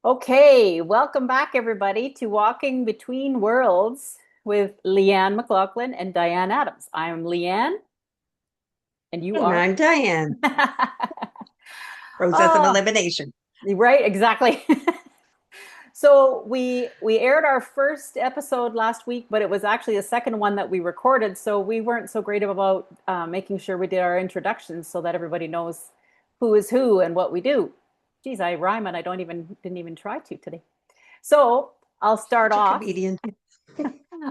Okay, welcome back, everybody, to Walking Between Worlds with Leanne McLaughlin and Diane Adams. I'm Leanne, and you And are. I'm Diane. Process of Oh, elimination. right, exactly. So we aired our first episode last week, but it was actually the second one that we recorded. So we weren't so great about making sure we did our introductions so that everybody knows who is who and what we do. Geez, I rhyme and I don't even didn't even try to today. So I'll start Such a off. comedian.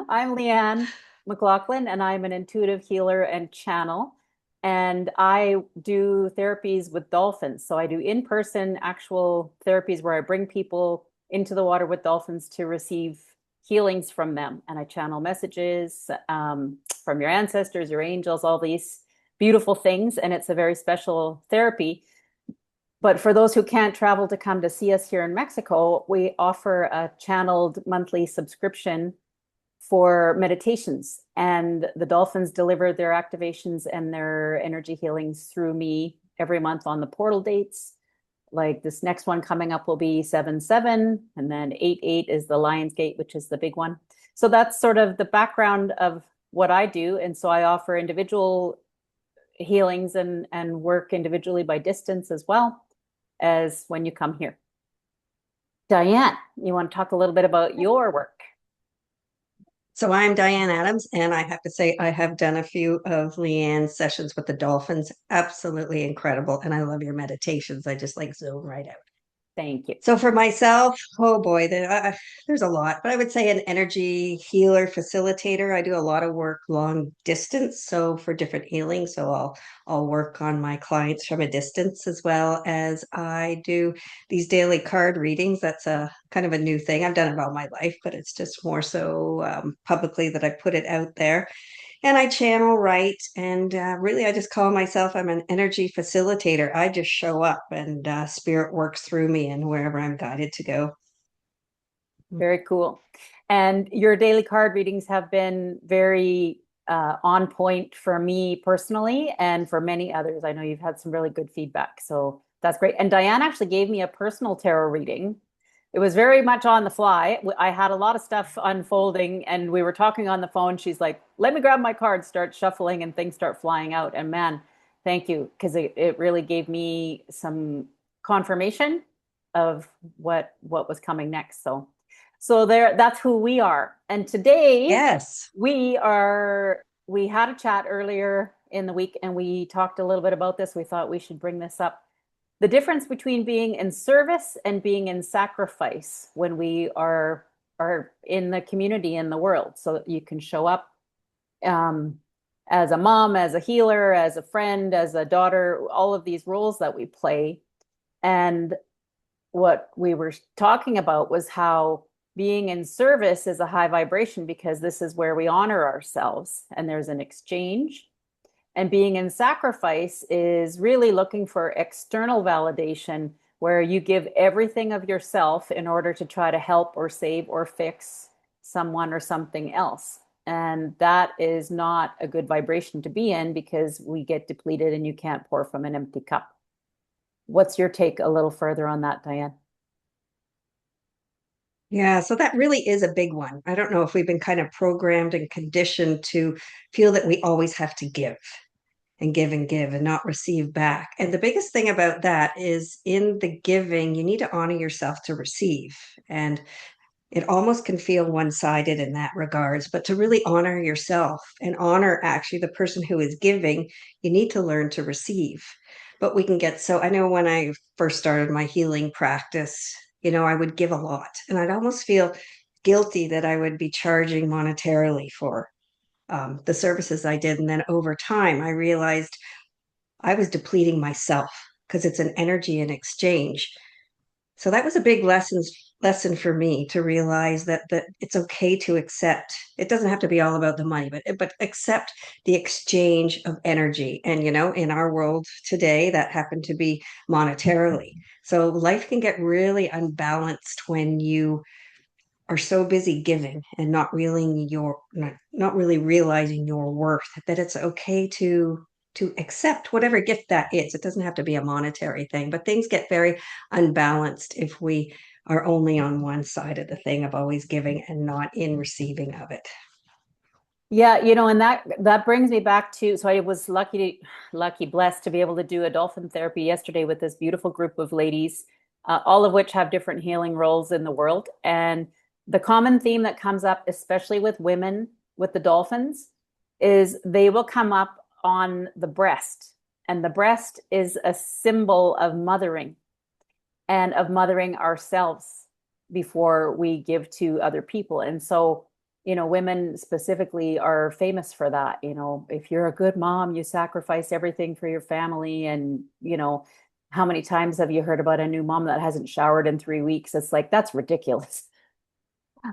I'm Leanne McLaughlin, and I'm an intuitive healer and channel. And I do therapies with dolphins. So I do in person actual therapies where I bring people into the water with dolphins to receive healings from them. And I channel messages from your ancestors, your angels, all these beautiful things. And it's a very special therapy. But for those who can't travel to come to see us here in Mexico, we offer a channeled monthly subscription for meditations. And the dolphins deliver their activations and their energy healings through me every month on the portal dates. Like this next one coming up will be 7/7, and then 8/8 is the Lion's Gate, which is the big one. So that's sort of the background of what I do. And so I offer individual healings and work individually by distance as well as when you come here. Diane, you want to talk a little bit about your work? So I'm Diane Adams, and I have to say I have done a few of Leanne's sessions with the dolphins. Absolutely incredible. And I love your meditations. I just like zone right out. Thank you. So for myself, oh boy, there's a lot, but I would say an energy healer facilitator. I do a lot of work long distance, so for different healing. So I'll work on my clients from a distance as well as I do these daily card readings. That's a kind of a new thing. I've done it all my life, but it's just more so publicly that I put it out there and I channel right. And really, I just call myself, I'm an energy facilitator. I just show up and spirit works through me and wherever I'm guided to go. Very cool. And your daily card readings have been very on point for me personally and for many others. I know you've had some really good feedback. So that's great. And Diane actually gave me a personal tarot reading. It was very much on the fly. I had a lot of stuff unfolding and we were talking on the phone. She's like, let me grab my cards, start shuffling, and things start flying out. And man, thank you, because it really gave me some confirmation of what was coming next. So there, that's who we are. And today Yes. we had a chat earlier in the week and we talked a little bit about this. We thought we should bring this up. The difference between being in service and being in sacrifice when we are in the community in the world, so that you can show up um, as a mom, as a healer, as a friend, as a daughter, all of these roles that we play. And what we were talking about was how being in service is a high vibration because this is where we honor ourselves and there's an exchange. And being in sacrifice is really looking for external validation where you give everything of yourself in order to try to help or save or fix someone or something else. And that is not a good vibration to be in because we get depleted and you can't pour from an empty cup. What's your take a little further on that, Diane? Yeah, so that really is a big one. I don't know if we've been kind of programmed and conditioned to feel that we always have to give and give and not receive back. And the biggest thing about that is in the giving, you need to honor yourself to receive. And it almost can feel one-sided in that regards, but to really honor yourself and honor actually the person who is giving, you need to learn to receive. But we can get so I know when I first started my healing practice, I would give a lot and I'd almost feel guilty that I would be charging monetarily for the services I did. And then over time, I realized I was depleting myself because it's an energy in exchange. So that was a big lesson for me to realize that it's okay to accept. It doesn't have to be all about the money, but accept the exchange of energy. And in our world today, that happened to be monetarily. So life can get really unbalanced when you are so busy giving and not really realizing your worth, that it's okay to accept whatever gift that is. It doesn't have to be a monetary thing, but things get very unbalanced if we are only on one side of the thing of always giving and not in receiving of it. Yeah, and that brings me back to, so I was blessed to be able to do a dolphin therapy yesterday with this beautiful group of ladies, all of which have different healing roles in the world. And the common theme that comes up, especially with women with the dolphins, is they will come up on the breast. And the breast is a symbol of mothering and of mothering ourselves before we give to other people. And so, women specifically are famous for that. If you're a good mom, you sacrifice everything for your family. And, how many times have you heard about a new mom that hasn't showered in 3 weeks? It's like, that's ridiculous.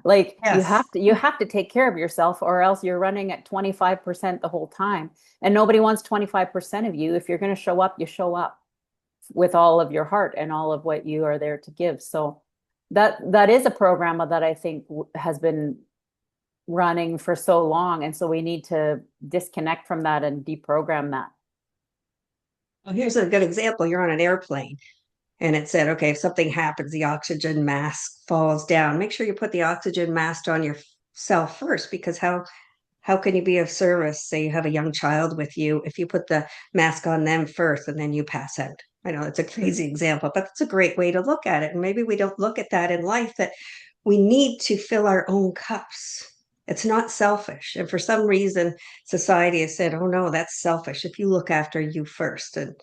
Like Yes. you have to take care of yourself, or else you're running at 25% the whole time. And nobody wants 25% of you. If you're going to show up, you show up with all of your heart and all of what you are there to give. So that is a program that I think has been running for so long. And so we need to disconnect from that and deprogram that. Well, here's a good example. You're on an airplane and it said, okay, if something happens, the oxygen mask falls down. Make sure you put the oxygen mask on yourself first, because how can you be of service? Say you have a young child with you, if you put the mask on them first and then you pass out. I know it's a crazy example, but it's a great way to look at it. And maybe we don't look at that in life, that we need to fill our own cups. It's not selfish. And for some reason, society has said, oh no, that's selfish if you look after you first. And,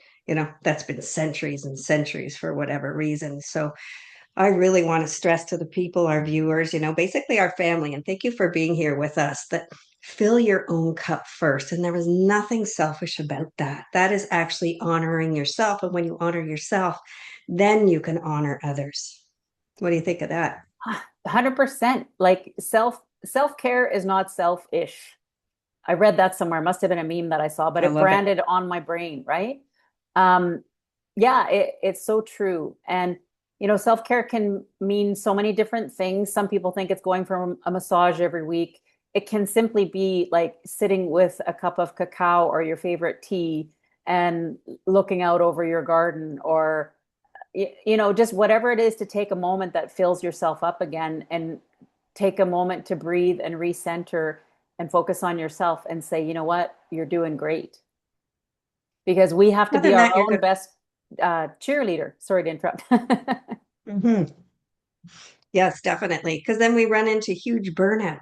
that's been centuries and centuries for whatever reason. So I really want to stress to the people, our viewers, basically our family, and thank you for being here with us, that fill your own cup first. And there is nothing selfish about that. That is actually honoring yourself. And when you honor yourself, then you can honor others. What do you think of that? 100%. Like self-care is not selfish. I read that somewhere. Must have been a meme that I saw, but I it love it. branded on my brain, right? Um, yeah, it's so true. And self-care can mean so many different things. Some people think it's going for a massage every week. It can simply be like sitting with a cup of cacao or your favorite tea and looking out over your garden, or just whatever it is, to take a moment that fills yourself up again, and take a moment to breathe and recenter and focus on yourself and say, you know what, you're doing great. Because we have to Other be than our that, you're own good. best cheerleader. Sorry to interrupt. Hmm. Yes, definitely. Because then we run into huge burnout.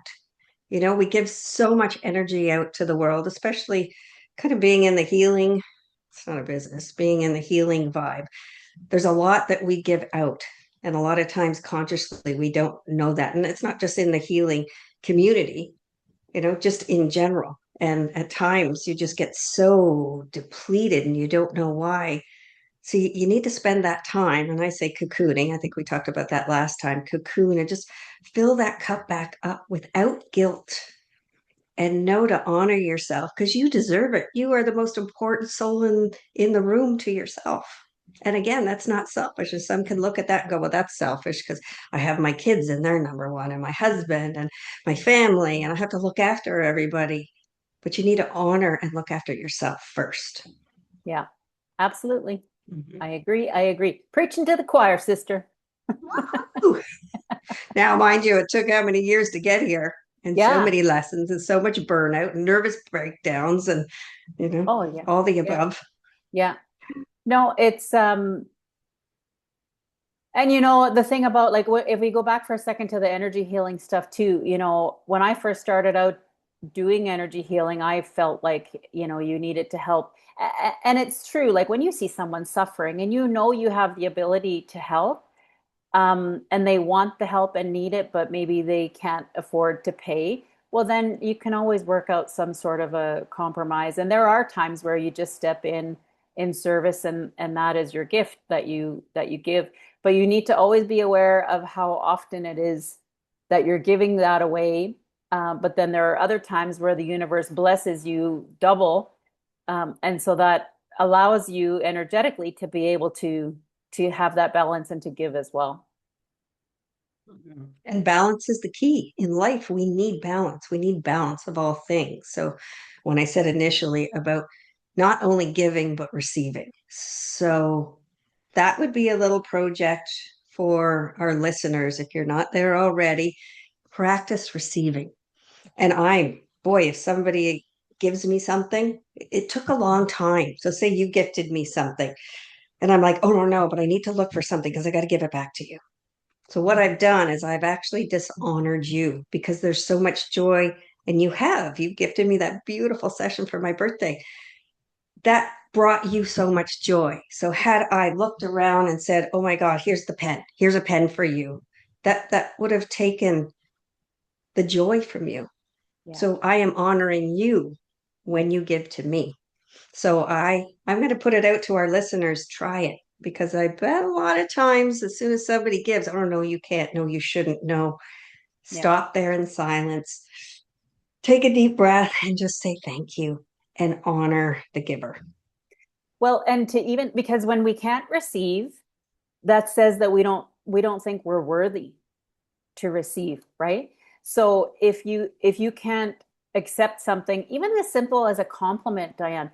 We give so much energy out to the world, especially kind of being in the healing. It's not a business, being in the healing vibe. There's a lot that we give out. And a lot of times consciously, we don't know that. And it's not just in the healing community, just in general. And at times you just get so depleted and you don't know why. So you need to spend that time. And I say cocooning. I think we talked about that last time. Cocoon and just fill that cup back up without guilt, and know to honor yourself because you deserve it. You are the most important soul in the room to yourself. And again, that's not selfish. And some can look at that and go, well, that's selfish because I have my kids and they're number one, and my husband and my family, and I have to look after everybody. But you need to honor and look after yourself first. Yeah, absolutely. Mhm. I agree. I agree. Preaching to the choir, sister. Woo! Now, mind you, it took how many years to get here, and so Yeah. many lessons, and so much burnout and nervous breakdowns, and Oh, yeah. all the Yeah. above. Yeah. No, it's and the thing about, like, if we go back for a second to the energy healing stuff too, when I first started out doing energy healing, I felt like, you needed to help. And it's true. Like when you see someone suffering and you have the ability to help, and they want the help and need it, but maybe they can't afford to pay, well, then you can always work out some sort of a compromise. And there are times where you just step in service, and that is your gift that you give. But you need to always be aware of how often it is that you're giving that away. But then there are other times where the universe blesses you double, and so that allows you energetically to be able to have that balance and to give as well. And balance is the key in life. We need balance. We need balance of all things. So, when I said initially about not only giving, but receiving. So, that would be a little project for our listeners, if you're not there already, practice receiving. And boy, if somebody gives me something, it took a long time. So say you gifted me something and I'm like, oh no, no, but I need to look for something because I got to give it back to you. So what I've done is I've actually dishonored you because there's so much joy and you gifted me that beautiful session for my birthday. That brought you so much joy. So had I looked around and said, "Oh my God, here's the pen. Here's a pen for you," that would have taken the joy from you. Yeah. So I am honoring you when you give to me. So I'm going to put it out to our listeners. Try it because I bet a lot of times as soon as somebody gives, oh no, you can't. No, you shouldn't. No, Yeah. stop there in silence. Take a deep breath and just say thank you and honor the giver. Well, and to even because when we can't receive, that says that we don't think we're worthy to receive, right? So if you can't accept something, even as simple as a compliment, Diane,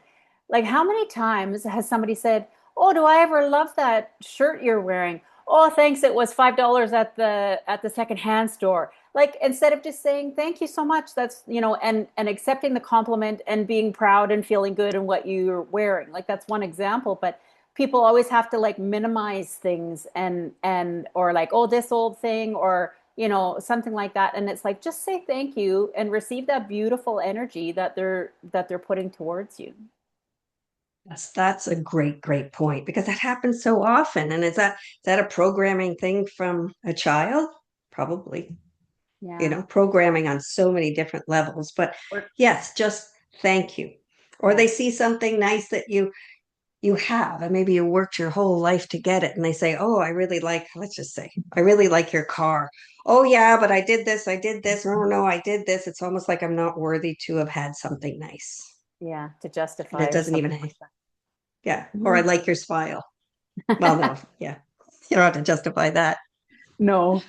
like how many times has somebody said, "Oh, do I ever love that shirt you're wearing? Oh, thanks, it was $5 at the secondhand store." Like instead of just saying thank you so much, that's and accepting the compliment and being proud and feeling good in what you're wearing. Like that's one example, but people always have to like minimize things and or like, oh, this old thing, or something like that. And it's like, just say thank you and receive that beautiful energy that they're putting towards you. Yes, that's a great, great point because that happens so often. And is that a programming thing from a child? Probably, Yeah. programming on so many different levels. But Or yes, just thank you. Or yeah. they see something nice that you have, and maybe you worked your whole life to get it, and they say, "Oh, I really like, let's just say, I really like your car." Oh yeah, but I did this, I did this. Oh no, I did this. It's almost like I'm not worthy to have had something nice. Yeah, to And justify it or doesn't even something like that. yeah. Or I Mhm. like your smile. Well, no, yeah. You don't have to justify that. No.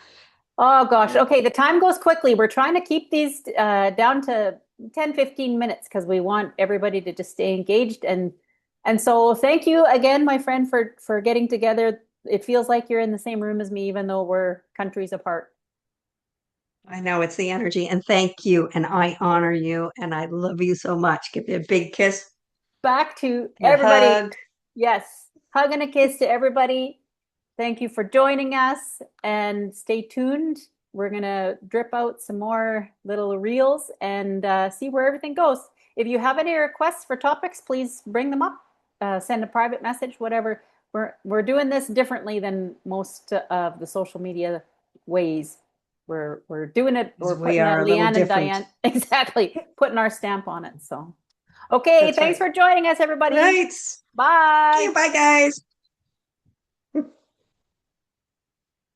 Oh gosh. Okay, the time goes quickly. We're trying to keep these down to 10, 15 minutes because we want everybody to just stay engaged, and so thank you again, my friend, for getting together. It feels like you're in the same room as me, even though we're countries apart. I know it's the energy. And thank you. And I honor you. And I love you so much. Give you a big kiss Back to and a everybody. hug. Yes. Hug and a kiss to everybody. Thank you for joining us and stay tuned. We're going to drip out some more little reels and see where everything goes. If you have any requests for topics, please bring them up. Send a private message, whatever. We're doing this differently than most of the social media ways. We're doing it. We're We putting a are a little Leanne and different. Diane exactly putting our stamp on it. So, okay, That's thanks right. for joining us, everybody. Right. Okay, Bye. bye, guys.